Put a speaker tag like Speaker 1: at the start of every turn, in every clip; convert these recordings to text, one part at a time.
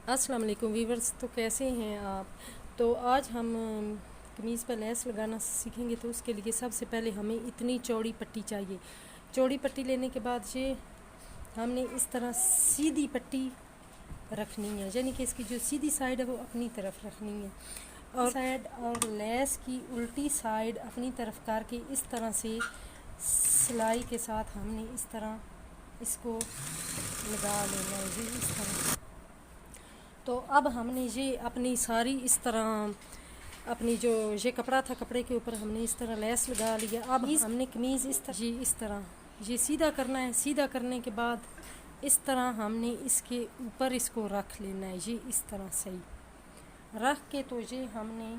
Speaker 1: अस्सलाम वालेकुम वीवर्स। तो कैसे हैं आप? तो आज हम कमीज़ पर लेस लगाना सीखेंगे। तो उसके लिए सबसे पहले हमें इतनी चौड़ी पट्टी चाहिए। चौड़ी पट्टी लेने के बाद ये हमने इस तरह सीधी पट्टी रखनी है, यानी कि इसकी जो सीधी साइड है वो अपनी तरफ रखनी है और साइड और लेस की उल्टी साइड अपनी तरफ करके इस तरह से सिलाई के साथ हमने इस तरह इसको लगा लेना है जी, इस तरह। तो अब हमने ये अपनी सारी इस तरह अपनी जो ये कपड़ा था, कपड़े के ऊपर हमने इस तरह लेस लगा लिया। अब हमने कमीज़ इस तरह ये सीधा करना है। सीधा करने के बाद इस तरह हमने इसके ऊपर इसको रख लेना है, ये इस तरह सही रख के तो ये हमने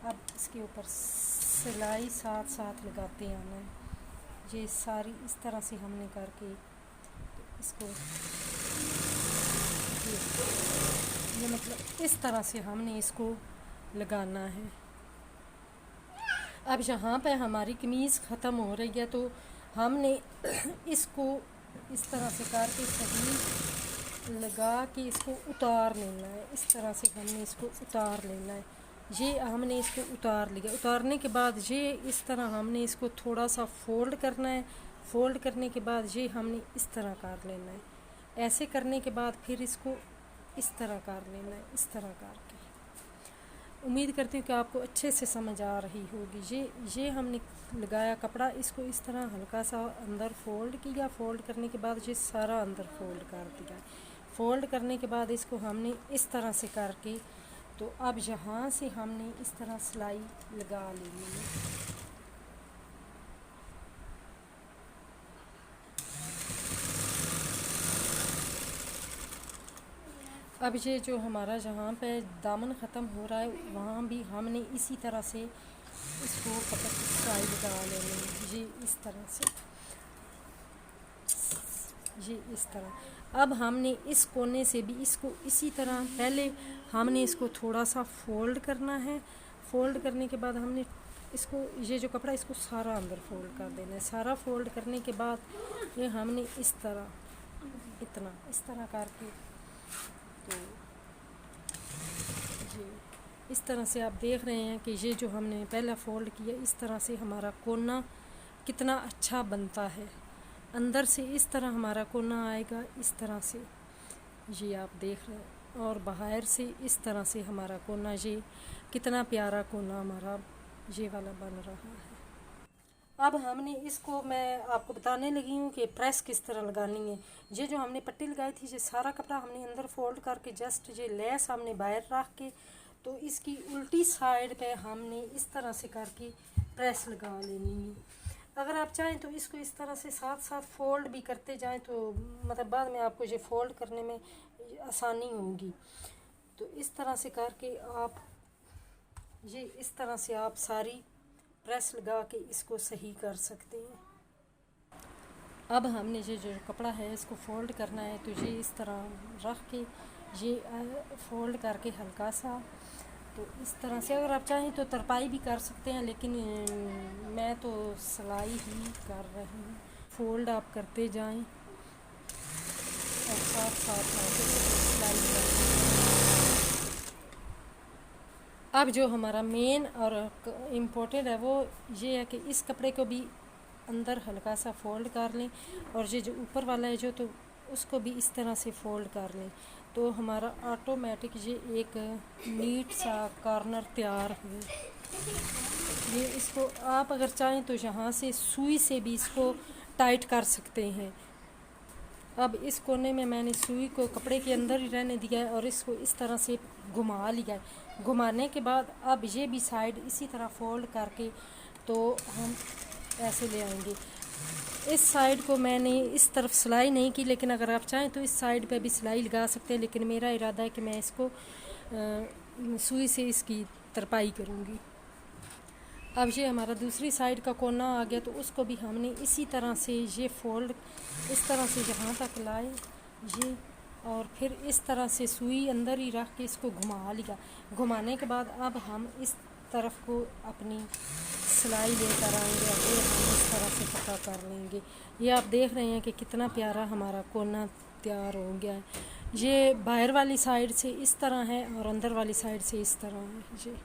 Speaker 1: अब इसके ऊपर सिलाई साथ साथ लगाते आना है। ये सारी इस तरह से हमने करके तो इसको ये मतलब इस तरह से हमने इसको लगाना है। अब यहाँ पे हमारी कमीज़ ख़त्म हो रही है तो हमने इसको इस तरह से करके सही लगा के इसको उतार लेना है। इस तरह से हमने इसको उतार लेना है। ये हमने इसको उतार लिया। उतारने के बाद ये इस तरह हमने इसको थोड़ा सा फोल्ड करना है। फोल्ड करने के बाद ये हमने इस तरह कर लेना है। ऐसे करने के बाद फिर इसको इस तरह कर लेना है, इस तरह करके। उम्मीद करती हूँ कि आपको अच्छे से समझ आ रही होगी। ये हमने लगाया कपड़ा, इसको इस तरह हल्का सा अंदर फोल्ड किया। फोल्ड करने के बाद ये सारा अंदर फोल्ड कर दिया। फोल्ड करने के बाद इसको हमने इस तरह से करके तो अब यहाँ से हमने इस तरह सिलाई लगा लेनी है। अब ये जो हमारा जहाँ पे दामन ख़त्म हो रहा है वहाँ भी हमने इसी तरह से इसको कपड़े की सिलाई लगा लेनी है। ये इस तरह से, ये इस तरह। अब हमने इस कोने से भी इसको इसी तरह पहले हमने इसको थोड़ा सा फोल्ड करना है। फोल्ड करने के बाद हमने इसको ये जो कपड़ा इसको सारा अंदर फोल्ड कर देना है। सारा फोल्ड करने के बाद ये हमने इस तरह इतना इस तरह करके तो ये इस तरह से आप देख रहे हैं कि ये जो हमने पहला फोल्ड किया इस तरह से हमारा कोना कितना अच्छा बनता है। अंदर से इस तरह हमारा कोना आएगा, इस तरह से ये आप देख रहे हैं। और बाहर से इस तरह से हमारा कोना, ये कितना प्यारा कोना हमारा ये वाला बन रहा है। अब हमने इसको मैं आपको बताने लगी हूँ कि प्रेस किस तरह लगानी है। ये जो हमने पट्टी लगाई थी, ये सारा कपड़ा हमने अंदर फोल्ड करके जस्ट ये लेस हमने बाहर रख के तो इसकी उल्टी साइड पे हमने इस तरह से करके प्रेस लगा लेनी है। अगर आप चाहें तो इसको इस तरह से साथ साथ फोल्ड भी करते जाएं तो मतलब बाद में आपको ये फोल्ड करने में आसानी होगी। तो इस तरह से करके आप ये इस तरह से आप सारी प्रेस लगा के इसको सही कर सकते हैं। अब हमने ये जो कपड़ा है इसको फोल्ड करना है तो ये इस तरह रख के ये फोल्ड करके हल्का सा तो इस तरह से, अगर आप चाहें तो तरपाई भी कर सकते हैं, लेकिन मैं तो सिलाई ही कर रही हूँ। फोल्ड आप करते जाएं और साथ साथ सिलाई करें। अब जो हमारा मेन और इम्पोर्टेंट है वो ये है कि इस कपड़े को भी अंदर हल्का सा फोल्ड कर लें और ये जो ऊपर वाला है जो तो उसको भी इस तरह से फोल्ड कर लें तो हमारा ऑटोमेटिक ये एक नीट सा कॉर्नर तैयार हो। ये इसको आप अगर चाहें तो यहाँ से सुई से भी इसको टाइट कर सकते हैं। अब इस कोने में मैंने सुई को कपड़े के अंदर ही रहने दिया है और इसको इस तरह से घुमा लिया है। घुमाने के बाद अब ये भी साइड इसी तरह फोल्ड करके तो हम ऐसे ले आएंगे। इस साइड को मैंने इस तरफ सिलाई नहीं की, लेकिन अगर आप चाहें तो इस साइड पे भी सिलाई लगा सकते हैं, लेकिन मेरा इरादा है कि मैं इसको सुई से इसकी तरपाई करूँगी। अब ये हमारा दूसरी साइड का कोना आ गया तो उसको भी हमने इसी तरह से ये फोल्ड इस तरह से यहाँ तक लाए ये और फिर इस तरह से सुई अंदर ही रख के इसको घुमा लिया। घुमाने के बाद अब हम इस तरफ को अपनी सिलाई लेकर आएंगे और फिर हम इस तरह से पक्का कर लेंगे। ये आप देख रहे हैं कि कितना प्यारा हमारा कोना तैयार हो गया है। ये बाहर वाली साइड से इस तरह है और अंदर वाली साइड से इस तरह है। जी।